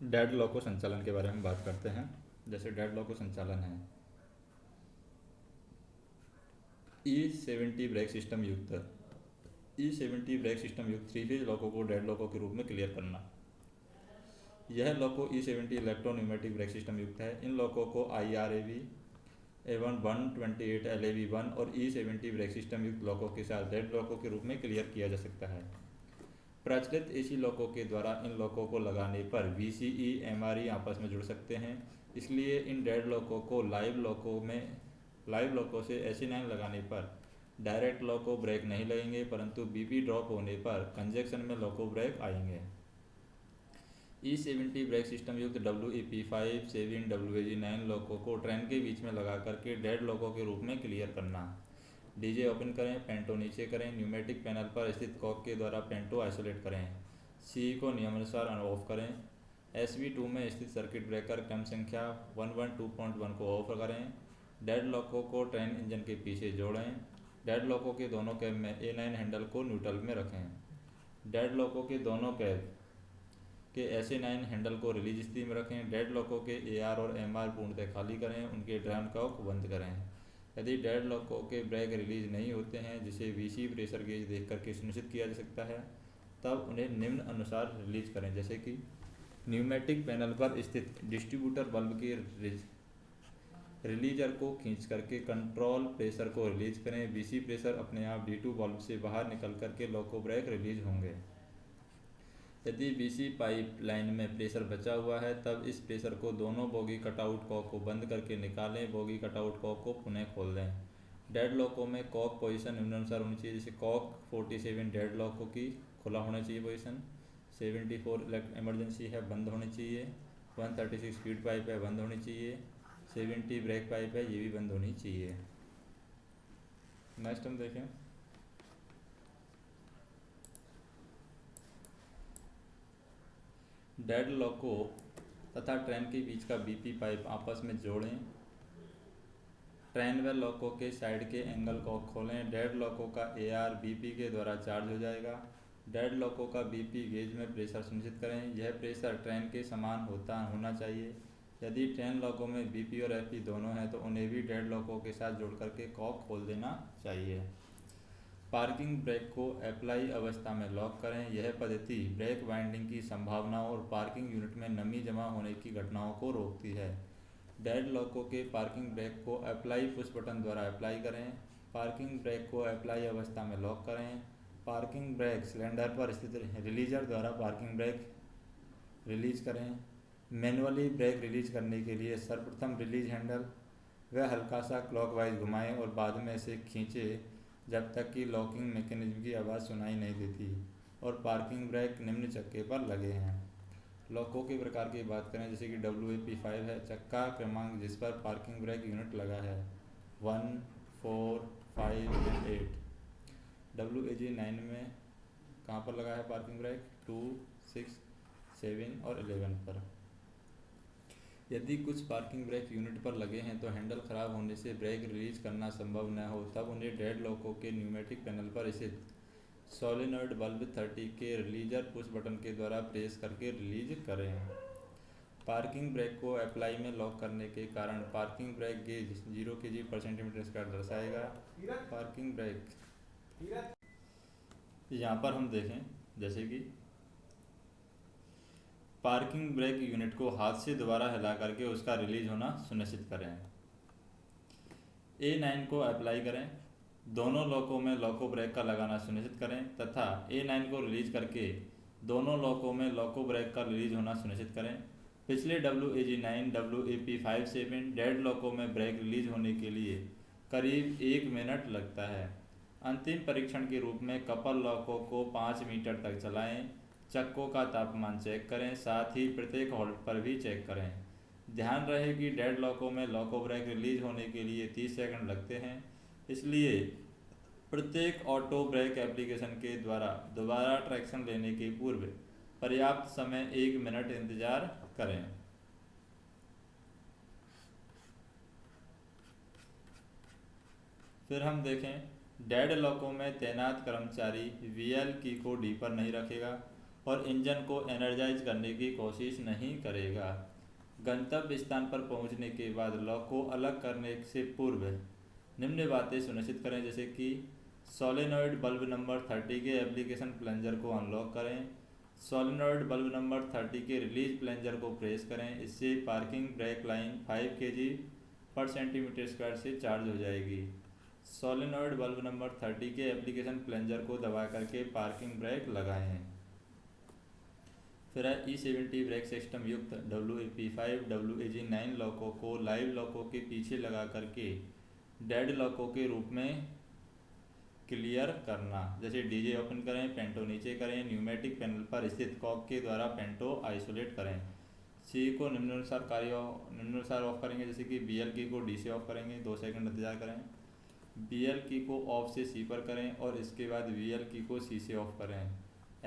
Dead लॉको संचालन के बारे में बात करते हैं। जैसे डेड लॉको संचालन है E70 ब्रेक सिस्टम युक्त E70 ब्रेक सिस्टम युक्त थ्री फेज लॉको को डेड लॉको के रूप में क्लियर करना। यह लॉको E70 इलेक्ट्रोन्यूमेटिक ब्रेक सिस्टम युक्त है। इन लॉको को IRAV A1 128 LAV1 और E70 ब्रेक सिस्टम युक्त लॉको के साथ डेड लॉको के रूप में क्लियर किया जा सकता है। प्रचलित AC लॉकों के द्वारा इन लॉकों को लगाने पर VCE MRE आपस में जुड़ सकते हैं। इसलिए इन डेड लॉकों को लाइव लॉकों से AC9 लगाने पर डायरेक्ट लॉको ब्रेक नहीं लगेंगे, परंतु BP ड्रॉप होने पर कंजक्शन में लॉको ब्रेक आएंगे। E70 ब्रेक सिस्टम युक्त WEP5 7 WAG9 लॉकों को ट्रेन के बीच में लगा करके डेड लॉकों के रूप में क्लियर करना। डीजे ओपन करें, पेंटो नीचे करें, न्यूमेटिक पैनल पर स्थित कॉक के द्वारा पेंटो आइसोलेट करें। सी को नियमानुसार ऑन ऑफ करें। SV2 में स्थित सर्किट ब्रेकर क्रम संख्या 112.1 को ऑफ करें। डेड लॉकों को ट्रेन इंजन के पीछे जोड़ें। डेड लॉकों के दोनों कैब में A9 हैंडल को न्यूट्रल में रखें। डेड लॉकों के दोनों कैब के SA9 हैंडल को रिलीज स्थिति में रखें। डेड लॉकों के AR और MR पूर्णतः खाली करें। उनके ड्रम कॉक बंद करें। यदि डेड लॉकों के ब्रेक रिलीज नहीं होते हैं, जिसे VC प्रेशर गेज देख करके सुनिश्चित किया जा सकता है, तब उन्हें निम्न अनुसार रिलीज करें। जैसे कि न्यूमेटिक पैनल पर स्थित डिस्ट्रीब्यूटर बल्ब के रिलीजर को खींच करके कंट्रोल प्रेशर को रिलीज करें। VC प्रेशर अपने आप D2 बल्ब से बाहर निकल करके लॉको ब्रेक रिलीज होंगे। यदि VC पाइप लाइन में प्रेशर बचा हुआ है, तब इस प्रेशर को दोनों बोगी कटआउट कॉक को बंद करके निकालें। बोगी कटआउट कॉक को पुनः खोल दें। डेड लॉकों में कॉक पोजीशन निम्नानुसार होनी चाहिए। जैसे कॉक 47 डेड लॉकों की खुला होना चाहिए पोजीशन, 74 इमरजेंसी है बंद होनी चाहिए, 136 फीड पाइप है बंद होनी चाहिए, 70 ब्रेक पाइप है ये भी बंद होनी चाहिए। नेक्स्ट हम देखें डेड लॉको तथा ट्रेन के बीच का BP पाइप आपस में जोड़ें। ट्रेन व लॉको के साइड के एंगल को खोलें। डेड लॉको का AR BP के द्वारा चार्ज हो जाएगा। डेड लॉको का BP गेज में प्रेशर सुनिश्चित करें। यह प्रेशर ट्रेन के समान होना चाहिए। यदि ट्रेन लॉको में BP और FP दोनों हैं तो उन्हें भी डेड लॉको के साथ जोड़ करके कॉक खोल देना चाहिए। पार्किंग ब्रेक को अप्लाई अवस्था में लॉक करें। यह पद्धति ब्रेक वाइंडिंग की संभावनाओं और पार्किंग यूनिट में नमी जमा होने की घटनाओं को रोकती है। डेड लॉकों के पार्किंग ब्रेक को अप्लाई पुश बटन द्वारा अप्लाई करें। पार्किंग ब्रेक को अप्लाई अवस्था में लॉक करें। पार्किंग ब्रेक सिलेंडर पर स्थित रिलीजर द्वारा पार्किंग ब्रेक रिलीज करें। मैनुअली ब्रेक रिलीज करने के लिए सर्वप्रथम रिलीज हैंडल व हल्का सा क्लॉकवाइज घुमाएं और बाद में इसे खींचें जब तक कि लॉकिंग मैकेनिज्म की आवाज़ सुनाई नहीं देती और पार्किंग ब्रेक निम्न चक्के पर लगे हैं। लॉकों के प्रकार की बात करें, जैसे कि WAP5 है, चक्का क्रमांक जिस पर पार्किंग ब्रेक यूनिट लगा है 1, 4, 5 और 8। WAG9 में कहाँ पर लगा है पार्किंग ब्रेक 2, 6, 7 और 11 पर। यदि कुछ पार्किंग ब्रेक यूनिट पर लगे हैं तो हैंडल ख़राब होने से ब्रेक रिलीज करना संभव न हो, तब उन्हें डेड लॉकों के न्यूमेटिक पैनल पर स्थित सोलेनॉइड बल्ब 30 के रिलीजर पुश बटन के द्वारा प्रेस करके रिलीज करें। पार्किंग ब्रेक को अप्लाई में लॉक करने के कारण पार्किंग ब्रेक गेज 0 kg/cm² दर्शाएगा। पार्किंग ब्रेक यहाँ पर हम देखें, जैसे कि पार्किंग ब्रेक यूनिट को हाथ से दोबारा हिला करके उसका रिलीज होना सुनिश्चित करें। A9 को अप्लाई करें। दोनों लॉकों में लॉको ब्रेक का लगाना सुनिश्चित करें तथा A9 को रिलीज करके दोनों लॉकों में लॉको ब्रेक का रिलीज होना सुनिश्चित करें। पिछले WAG9 WAP57 डेड लॉकों में ब्रेक रिलीज होने के लिए करीब 1 मिनट लगता है। अंतिम परीक्षण के रूप में कपल लॉकों को 5 मीटर तक चलाएं। चक्कों का तापमान चेक करें, साथ ही प्रत्येक होल्ड पर भी चेक करें। ध्यान रहे कि डेड लॉकों में लॉको ब्रेक रिलीज होने के लिए 30 सेकंड लगते हैं, इसलिए प्रत्येक ऑटो ब्रेक एप्लीकेशन के द्वारा दोबारा ट्रैक्शन लेने के पूर्व पर्याप्त समय 1 मिनट इंतजार करें। फिर हम देखें डेड लॉकों में तैनात कर्मचारी VL की को D पर नहीं रखेगा और इंजन को एनर्जाइज करने की कोशिश नहीं करेगा। गंतव्य स्थान पर पहुंचने के बाद लॉक को अलग करने से पूर्व निम्न बातें सुनिश्चित करें, जैसे कि सोलेनॉइड बल्ब नंबर 30 के एप्लीकेशन प्लंजर को अनलॉक करें। सोलेनॉइड बल्ब नंबर 30 के रिलीज प्लंजर को प्रेस करें। इससे पार्किंग ब्रेक लाइन 5 kg पर सेंटीमीटर स्क्वायर से चार्ज हो जाएगी। सोलेनॉइड बल्ब नंबर 30 के एप्लीकेशन प्लंजर को दबा करके पार्किंग ब्रेक लगाएं। फिर है E70 ब्रेक सिस्टम युक्त WAP5 WAG9 लॉकों को लाइव लॉकों के पीछे लगा करके डेड लॉकों के रूप में क्लियर करना, जैसे डीजे ओपन करें, पेंटो नीचे करें, न्यूमेटिक पैनल पर स्थित कॉक के द्वारा पेंटो आइसोलेट करें। सी को निम्नानुसार ऑफ करेंगे, जैसे कि BL की को D से ऑफ करेंगे, 2 सेकंड इंतजार करें। BL की को ऑफ से C पर करें और इसके बाद VL की को C से ऑफ करें।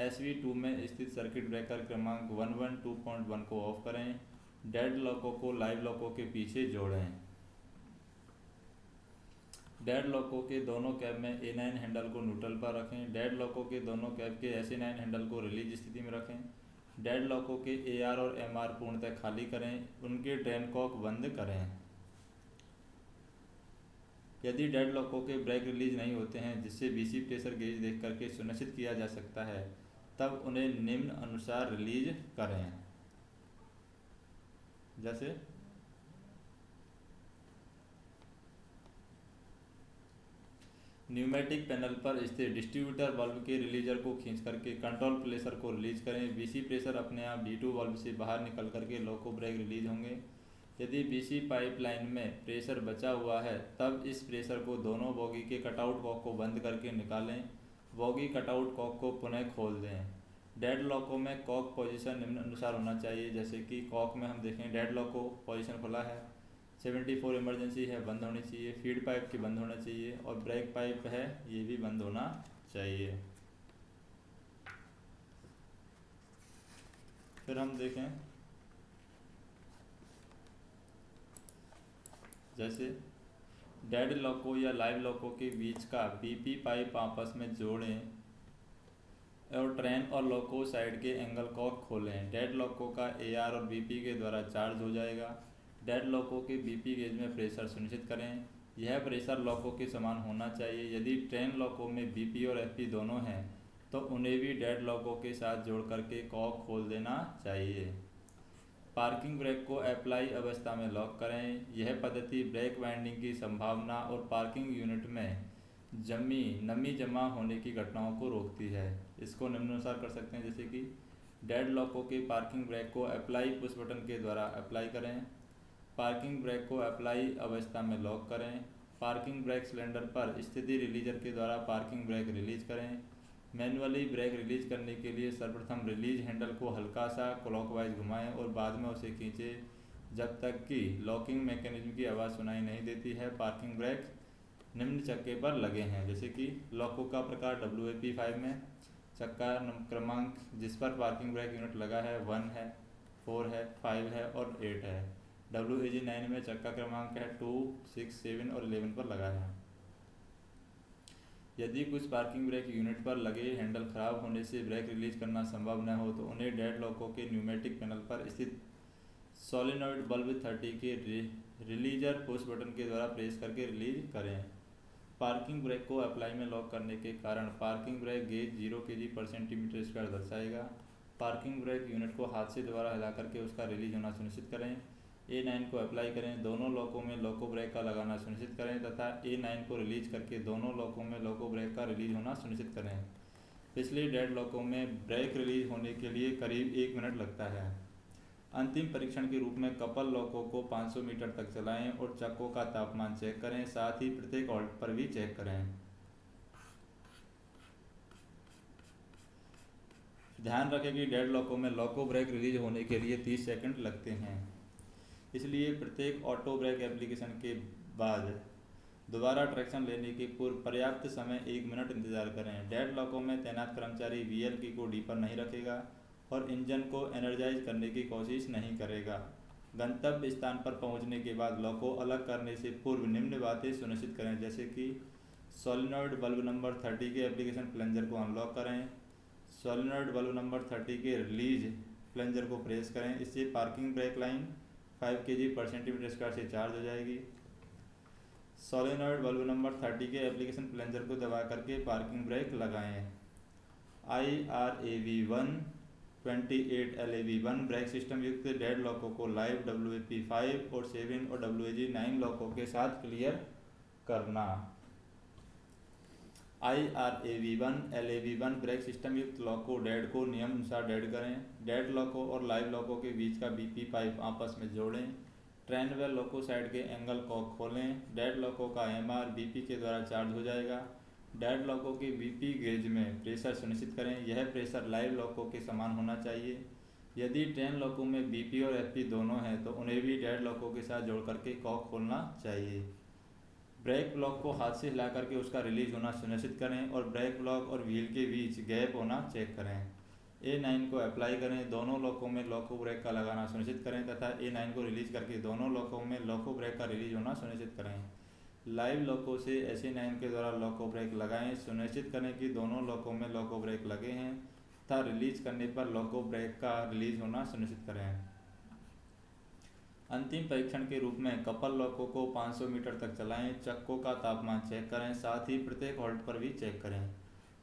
SV2 में स्थित सर्किट ब्रेकर क्रमांक 112.1 को ऑफ करें। डेड लॉकों को लाइव लॉकों के पीछे जोड़ें। डेड लॉकों के दोनों कैब में A9 हैंडल को न्यूट्रल पर रखें। डेड लॉकों के दोनों कैब के SA9 हैंडल को रिलीज स्थिति में रखें। डेड लॉकों के AR और MR पूर्णतः खाली करें। उनके ड्रेन कॉक बंद करें। यदि डेड लॉकों के ब्रेक रिलीज नहीं होते हैं, जिससे BC प्रेशर गेज देख करके सुनिश्चित किया जा सकता है, तब उन्हें निम्न अनुसार रिलीज करें, जैसे न्यूमेटिक पैनल पर स्थित डिस्ट्रीब्यूटर वाल्व के रिलीजर को खींच करके कंट्रोल प्रेशर को रिलीज करें। BC प्रेशर अपने आप D2 वाल्व से बाहर निकल करके लॉको ब्रेक रिलीज होंगे। यदि BC पाइपलाइन में प्रेशर बचा हुआ है, तब इस प्रेशर को दोनों बोगी के कटआउट कॉक को बंद करके निकालें। बोगी कटआउट कॉक को पुनः खोल दें। डेड लॉकों में कॉक पोजीशन निम्न अनुसार होना चाहिए, जैसे कि कॉक में हम देखें डेड लॉक को पोजीशन खुला है, 74 इमरजेंसी है, बंद होनी चाहिए, फीड पाइप की बंद होना चाहिए और ब्रेक पाइप है, ये भी बंद होना चाहिए। फिर हम देखें जैसे डेड लॉकों या लाइव लॉकों के बीच का BP पाइप आपस में जोड़ें और ट्रेन और लॉको साइड के एंगल कॉक खोलें। डेड लॉकों का AR और BP के द्वारा चार्ज हो जाएगा। डेड लॉकों के BP गेज में प्रेशर सुनिश्चित करें। यह प्रेशर लॉकों के समान होना चाहिए। यदि ट्रेन लॉकों में BP और FP दोनों हैं, तो उन्हें भी डेड लॉकों के साथ जोड़ करके कॉक खोल देना चाहिए। पार्किंग ब्रेक को अप्लाई अवस्था में लॉक करें। यह पद्धति ब्रेक वाइंडिंग की संभावना और पार्किंग यूनिट में नमी जमा होने की घटनाओं को रोकती है। इसको निम्नानुसार कर सकते हैं, जैसे कि डेड लॉकों के पार्किंग ब्रेक को अप्लाई पुश बटन के द्वारा अप्लाई करें। पार्किंग ब्रेक को अप्लाई अवस्था में लॉक करें। पार्किंग ब्रेक सिलेंडर पर स्थिति रिलीजर के द्वारा पार्किंग ब्रेक रिलीज करें। मैनुअली ब्रेक रिलीज करने के लिए सर्वप्रथम रिलीज हैंडल को हल्का सा क्लॉकवाइज घुमाएं और बाद में उसे खींचें जब तक कि लॉकिंग मैकेनिज्म की आवाज़ सुनाई नहीं देती है। पार्किंग ब्रेक निम्न चक्के पर लगे हैं, जैसे कि लॉकों का प्रकार WAP5 में चक्का क्रमांक जिस पर पार्किंग ब्रेक यूनिट लगा है 1 है, 4 है, 5 है और 8 है। WAG9 में चक्का क्रमांक है 2, 6, 7 और 11 पर लगा है। यदि कुछ पार्किंग ब्रेक यूनिट पर लगे हैंडल खराब होने से ब्रेक रिलीज करना संभव न हो, तो उन्हें डेड लॉकों के न्यूमेटिक पैनल पर स्थित सोलेनॉइड बल्ब 30 के रिलीजर पुश बटन के द्वारा प्रेस करके रिलीज करें। पार्किंग ब्रेक को अप्लाई में लॉक करने के कारण पार्किंग ब्रेक गेज 0 kg पर सेंटीमीटर स्क्वायर दर्शाएगा। पार्किंग ब्रेक यूनिट को हाथ से दोबारा हिला करके उसका रिलीज होना सुनिश्चित करें। A9 को अप्लाई करें। दोनों लॉकों में लॉको ब्रेक का लगाना सुनिश्चित करें तथा A9 को रिलीज करके दोनों लॉकों में लॉको ब्रेक का रिलीज होना सुनिश्चित करें। पिछले डेड लॉकों में ब्रेक रिलीज होने के लिए करीब 1 मिनट लगता है। अंतिम परीक्षण के रूप में कपल लॉकों को 500 मीटर तक चलाएं और चक्कों का तापमान चेक करें, साथ ही प्रत्येक ऑल्ट पर भी चेक करें। ध्यान रखें कि डेड लॉकों में लॉको ब्रेक रिलीज होने के लिए 30 सेकंड लगते हैं, इसलिए प्रत्येक ऑटो ब्रेक एप्लीकेशन के बाद दोबारा ट्रैक्शन लेने के पूर्व पर्याप्त समय 1 मिनट इंतजार करें। डेड लॉकों में तैनात कर्मचारी VL की को D पर नहीं रखेगा और इंजन को एनर्जाइज करने की कोशिश नहीं करेगा। गंतव्य स्थान पर पहुंचने के बाद लॉक को अलग करने से पूर्व निम्न बातें सुनिश्चित करें, जैसे कि सोलेनॉइड बल्ब नंबर 30 के एप्लीकेशन प्लंजर को अनलॉक करें। सोलेनॉइड वाल्व नंबर 30 के रिलीज प्लंजर को प्रेस करें, इससे पार्किंग ब्रेक लाइन 5 kg/cm² से चार्ज हो जाएगी। सोलेनॉइड वाल्व नंबर 30 के एप्लीकेशन प्लंजर को दबा करके पार्किंग ब्रेक लगाएं। IRAV1 28 LAV1 ब्रेक सिस्टम युक्त डेड लॉकों को लाइव WAP5 और 7 और WAG9 लॉकों के साथ क्लियर करना। IRAV1 LAV1 ब्रेक सिस्टम युक्त लॉक को डेड को नियम अनुसार डेड करें। डेड लॉकों और लाइव लॉकों के बीच का BP पाइप आपस में जोड़ें। ट्रेन व लॉको साइड के एंगल को खोलें। डेड लॉकों का MR BP के द्वारा चार्ज हो जाएगा। डेड लॉकों के BP गेज में प्रेशर सुनिश्चित करें, यह प्रेशर लाइव लॉकों के समान होना चाहिए। यदि ट्रेन लॉकों में BP और FP दोनों हैं तो उन्हें भी डेड लॉकों के साथ जोड़ करके कॉक खोलना चाहिए। ब्रेक ब्लॉक को हाथ से हिला करके उसका रिलीज होना सुनिश्चित करें और ब्रेक ब्लॉक और व्हील के बीच गैप होना चेक करें। A9 को अप्लाई करें, दोनों लॉकों में लॉको ब्रेक का लगाना सुनिश्चित करें तथा A9 को रिलीज करके दोनों लॉकों में लॉको ब्रेक का रिलीज होना सुनिश्चित करें। लाइव लॉकों से SA9 के द्वारा लॉको ब्रेक लगाएं, सुनिश्चित करें कि दोनों लॉकों में लॉको ब्रेक लगे हैं तथा रिलीज करने पर लॉको ब्रेक का रिलीज होना सुनिश्चित करें। अंतिम परीक्षण के रूप में कपल लॉकों को 500 मीटर तक चलाएं, चक्कों का तापमान चेक करें, साथ ही प्रत्येक हॉल्ट पर भी चेक करें।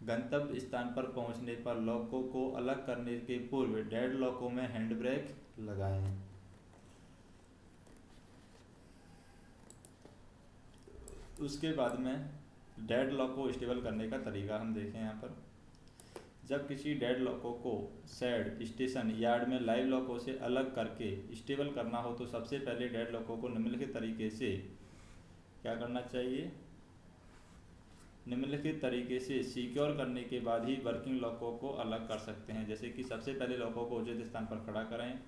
गंतव्य स्थान पर पहुंचने पर लॉकों को अलग करने के पूर्व डेड लॉकों में हैंड ब्रेक लगाएं। उसके बाद में डेड लॉक को स्टेबल करने का तरीका हम देखें। यहाँ पर जब किसी डेड लॉकों को शेड, स्टेशन, यार्ड में लाइव लॉकों से अलग करके स्टेबल करना हो तो सबसे पहले डेड लॉकों को निम्नलिखित तरीके से क्या करना चाहिए, निम्नलिखित तरीके से सिक्योर करने के बाद ही वर्किंग लॉकों को अलग कर सकते हैं। जैसे कि सबसे पहले लॉकों को उचित स्थान पर खड़ा करें,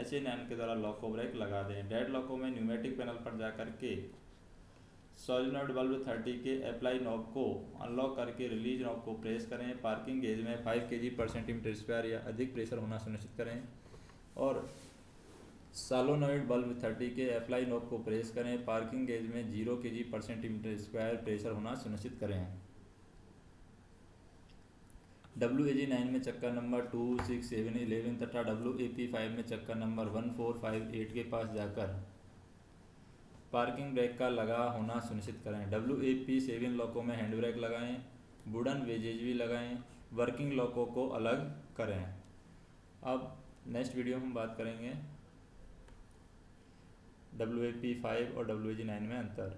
SA9 के द्वारा लॉको ब्रेक लगा दें। डेड लॉकों में न्यूमेटिक पैनल पर जाकर के सोलेनॉइड वाल्व 30 के अप्लाई नॉब को अनलॉक करके रिलीज नॉब को प्रेस करें। पार्किंग गेज में 5 kg/cm² या अधिक प्रेशर होना सुनिश्चित करें और सोलेनॉइड वाल्व 30 के अप्लाई नॉब को प्रेस करें। पार्किंग गेज में 0 kg/cm² प्रेशर होना सुनिश्चित करें। WAG9 में चक्का नंबर 2, 6, 7, 11 तथा WAP5 में चक्का नंबर 1, 4, 5, 8 के पास जाकर पार्किंग ब्रेक का लगा होना सुनिश्चित करें। WAP7 लॉकों में हैंड ब्रेक लगाएं, वुडन वेजेज भी लगाएं, वर्किंग लॉकों को अलग करें। अब नेक्स्ट वीडियो हम बात करेंगे WAP5 और WAG9 में अंतर।